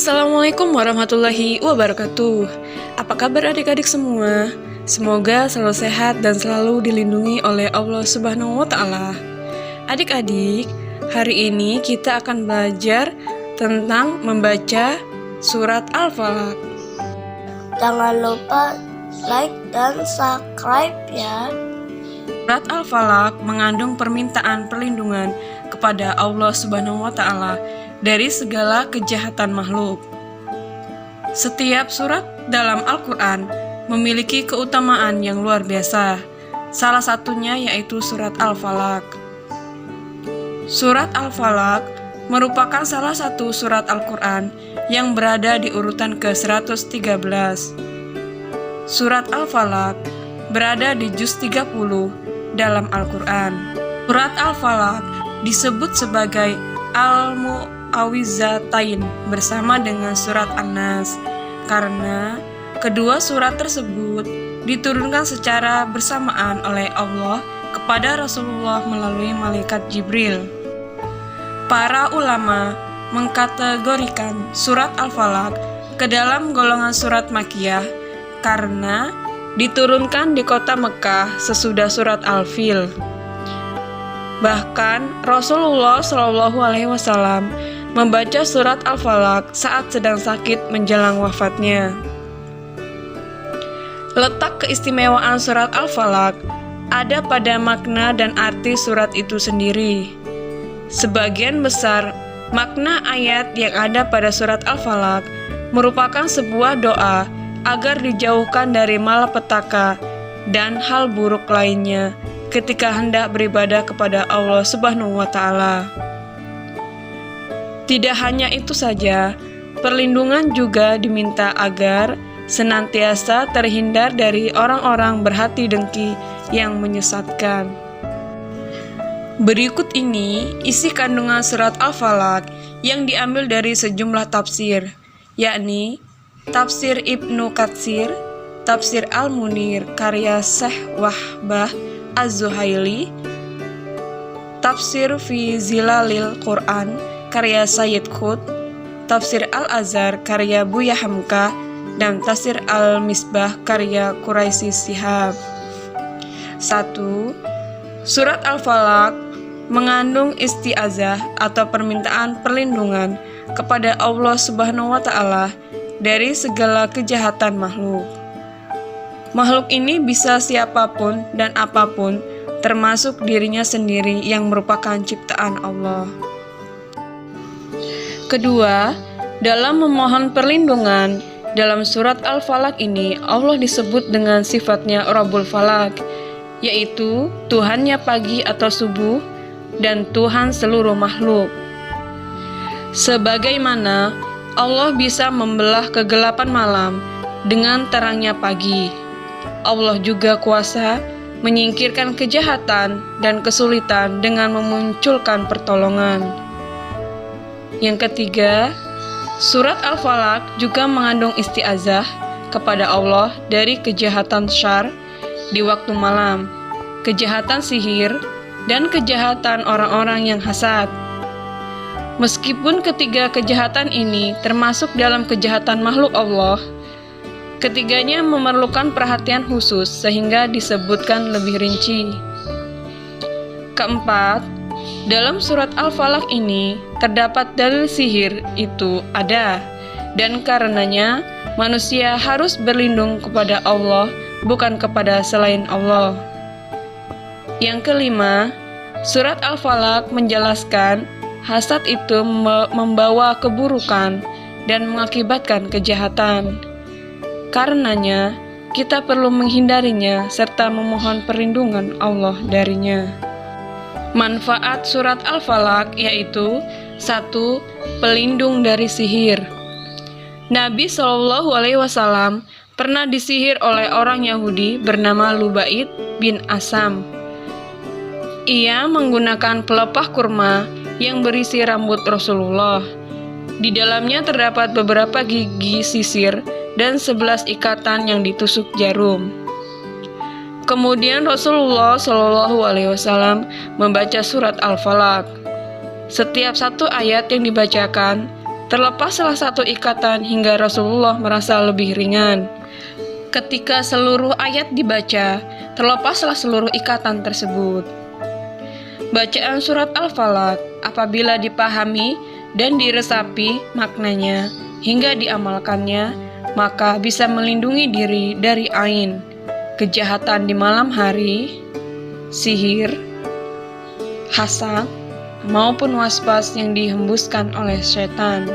Assalamualaikum warahmatullahi wabarakatuh. Apa kabar adik-adik semua? Semoga selalu sehat dan selalu dilindungi oleh Allah Subhanahu wa Ta'ala. Adik-adik, hari ini kita akan belajar tentang membaca surat Al-Falaq. Jangan lupa like dan subscribe ya. Surat Al-Falaq mengandung permintaan perlindungan kepada Allah Subhanahu wa Ta'ala dari segala kejahatan makhluk. Setiap surat dalam Al-Quran memiliki keutamaan yang luar biasa. Salah satunya yaitu surat Al-Falaq. Surat Al-Falaq merupakan salah satu surat Al-Quran yang berada di urutan ke-113. Surat Al-Falaq berada di juz 30 dalam Al-Quran. Surat Al-Falaq disebut sebagai Al-Mu'awwizatain bersama dengan surat An-Nas karena kedua surat tersebut diturunkan secara bersamaan oleh Allah kepada Rasulullah melalui malaikat Jibril. Para ulama mengkategorikan surat Al-Falaq ke dalam golongan surat Makkiyah karena diturunkan di kota Mekah sesudah surat Al-Fil. Bahkan Rasulullah SAW membaca surat Al-Falaq saat sedang sakit menjelang wafatnya. Letak keistimewaan surat Al-Falaq ada pada makna dan arti surat itu sendiri. Sebagian besar makna ayat yang ada pada surat Al-Falaq merupakan sebuah doa agar dijauhkan dari malapetaka dan hal buruk lainnya ketika hendak beribadah kepada Allah Subhanahu wa Ta'ala. Tidak hanya itu saja, perlindungan juga diminta agar senantiasa terhindar dari orang-orang berhati dengki yang menyesatkan. Berikut ini isi kandungan surat Al-Falaq yang diambil dari sejumlah tafsir, yakni Tafsir Ibnu Katsir, Tafsir Al-Munir karya Syekh Wahbah Az-Zuhaili, Tafsir fi Zilalil Quran karya Sayyid Qutb, Tafsir Al-Azhar karya Buya Hamka, dan Tafsir Al-Misbah karya Quraisy Shihab. 1. Surat Al-Falaq mengandung isti'azah atau permintaan perlindungan kepada Allah Subhanahu wa Ta'ala dari segala kejahatan makhluk. Makhluk ini bisa siapapun dan apapun, termasuk dirinya sendiri yang merupakan ciptaan Allah. Kedua, dalam memohon perlindungan, dalam surat Al-Falaq ini Allah disebut dengan sifatnya Rabbul Falaq, yaitu Tuhannya pagi atau subuh dan Tuhan seluruh makhluk. Sebagaimana Allah bisa membelah kegelapan malam dengan terangnya pagi, Allah juga kuasa menyingkirkan kejahatan dan kesulitan dengan memunculkan pertolongan. Yang ketiga, surat Al-Falaq juga mengandung isti'azah kepada Allah dari kejahatan syar di waktu malam, kejahatan sihir, dan kejahatan orang-orang yang hasad. Meskipun ketiga kejahatan ini termasuk dalam kejahatan makhluk Allah, ketiganya memerlukan perhatian khusus sehingga disebutkan lebih rinci. Keempat, dalam surat Al-Falaq ini terdapat dalil sihir itu ada, dan karenanya manusia harus berlindung kepada Allah, bukan kepada selain Allah. Yang kelima, surat Al-Falaq menjelaskan hasad itu membawa keburukan dan mengakibatkan kejahatan. Karenanya, kita perlu menghindarinya serta memohon perlindungan Allah darinya. Manfaat surat Al-Falaq yaitu 1. Pelindung dari sihir. Nabi SAW pernah disihir oleh orang Yahudi bernama Lubaid bin Asam. Ia menggunakan pelepah kurma yang berisi rambut Rasulullah. Di dalamnya terdapat beberapa gigi sisir dan 11 ikatan yang ditusuk jarum. Kemudian Rasulullah SAW membaca surat Al-Falaq. Setiap satu ayat yang dibacakan Terlepas salah satu ikatan hingga Rasulullah merasa lebih ringan. Ketika seluruh ayat dibaca, terlepaslah seluruh ikatan tersebut. Bacaan surat Al-Falaq apabila dipahami dan diresapi maknanya hingga diamalkannya, maka bisa melindungi diri dari ain, kejahatan di malam hari, sihir, hasad, maupun waswas yang dihembuskan oleh setan.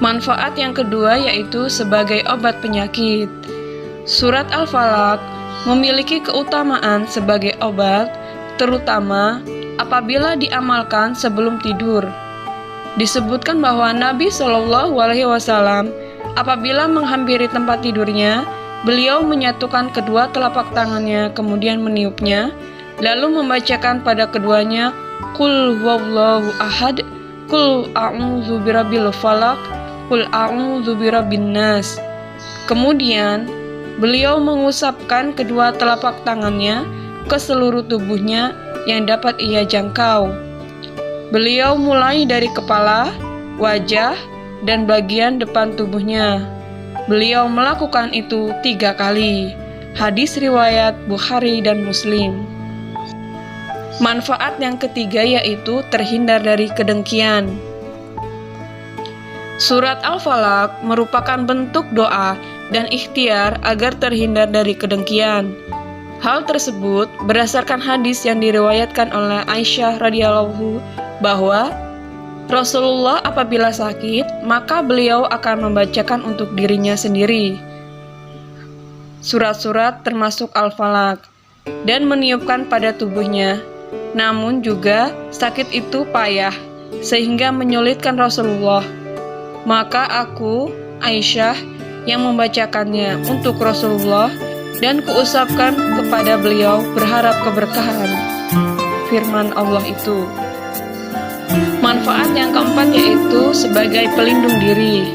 Manfaat yang kedua yaitu sebagai obat penyakit. Surat Al-Falaq memiliki keutamaan sebagai obat, terutama apabila diamalkan sebelum tidur. Disebutkan bahwa Nabi Shallallahu Alaihi Wasallam apabila menghampiri tempat tidurnya, beliau menyatukan kedua telapak tangannya, kemudian meniupnya, lalu membacakan pada keduanya, Qul huwallahu ahad, Qul a'udzu birabbil falaq, Qul a'udzu birabbin nas. Kemudian beliau mengusapkan kedua telapak tangannya ke seluruh tubuhnya yang dapat ia jangkau. Beliau mulai dari kepala, wajah, dan bagian depan tubuhnya. Beliau melakukan itu 3 kali. Hadis riwayat Bukhari dan Muslim. Manfaat yang ketiga yaitu terhindar dari kedengkian. Surat Al-Falaq merupakan bentuk doa dan ikhtiar agar terhindar dari kedengkian. Hal tersebut berdasarkan hadis yang diriwayatkan oleh Aisyah radhiyallahu bahwa Rasulullah apabila sakit, maka beliau akan membacakan untuk dirinya sendiri surat-surat termasuk Al-Falaq dan meniupkan pada tubuhnya. Namun juga sakit itu payah sehingga menyulitkan Rasulullah. Maka aku, Aisyah, yang membacakannya untuk Rasulullah dan kuusapkan kepada beliau berharap keberkahan firman Allah itu. Manfaat yang keempat yaitu sebagai pelindung diri.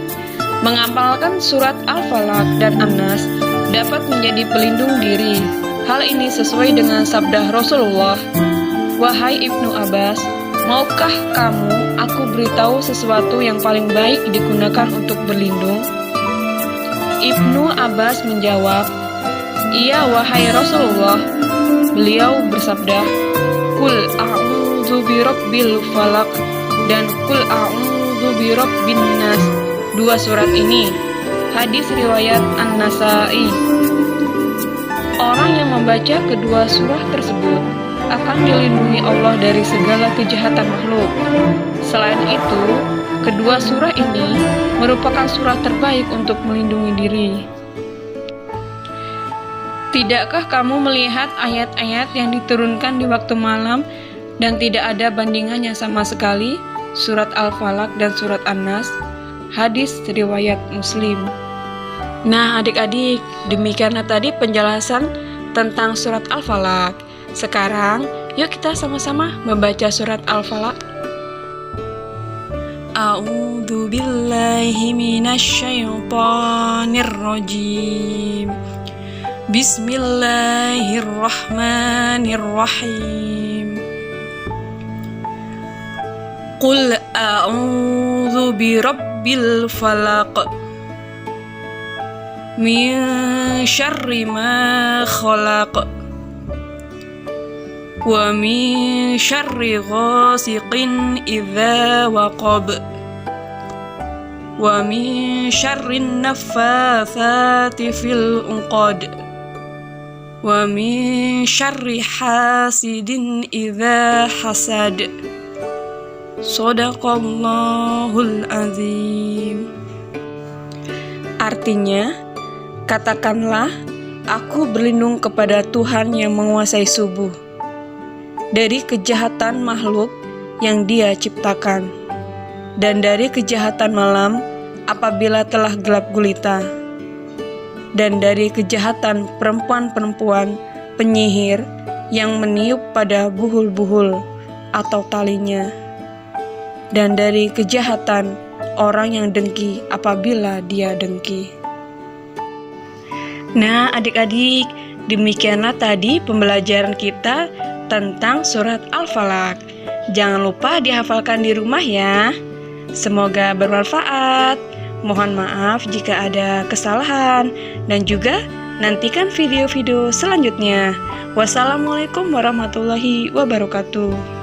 Mengamalkan surat Al-Falaq dan An-Nas dapat menjadi pelindung diri. Hal ini sesuai dengan sabda Rasulullah, "Wahai Ibnu Abbas, maukah kamu aku beritahu sesuatu yang paling baik digunakan untuk berlindung?" Ibnu Abbas menjawab, "Iya wahai Rasulullah." Beliau bersabda, "Qul a'udzu birabbil falaq dan Qul a'udzu birabbin nas." 2 surat ini hadis riwayat An-Nasa'i. Orang yang membaca kedua surah tersebut akan dilindungi Allah dari segala kejahatan makhluk. Selain itu, kedua surah ini merupakan surah terbaik untuk melindungi diri. Tidakkah kamu melihat ayat-ayat yang diturunkan di waktu malam dan tidak ada bandingannya sama sekali? Surat Al-Falaq dan surat An-Nas. Hadis riwayat Muslim. Nah adik-adik, demikianlah tadi penjelasan tentang surat Al-Falaq. Sekarang yuk kita sama-sama membaca surat Al-Falaq. A'udzu billahi minasyaitonir rajim. Bismillahirrahmanirrahim. Qul a'udzu birabbil falaq min syarri ma khalaq wa min syarri ghasiqin idza waqab wa min syarrin naffatsati fil 'uqad wa min syarri hasidin idza hasad. Shadaqallahul azim. Artinya, katakanlah, aku berlindung kepada Tuhan yang menguasai subuh, dari kejahatan makhluk yang Dia ciptakan, dan dari kejahatan malam apabila telah gelap gulita, dan dari kejahatan perempuan-perempuan penyihir yang meniup pada buhul-buhul atau talinya, dan dari kejahatan orang yang dengki apabila dia dengki. Nah adik-adik, demikianlah tadi pembelajaran kita tentang surat Al-Falaq. Jangan lupa dihafalkan di rumah ya. Semoga bermanfaat. Mohon maaf jika ada kesalahan dan juga nantikan video-video selanjutnya. Wassalamualaikum warahmatullahi wabarakatuh.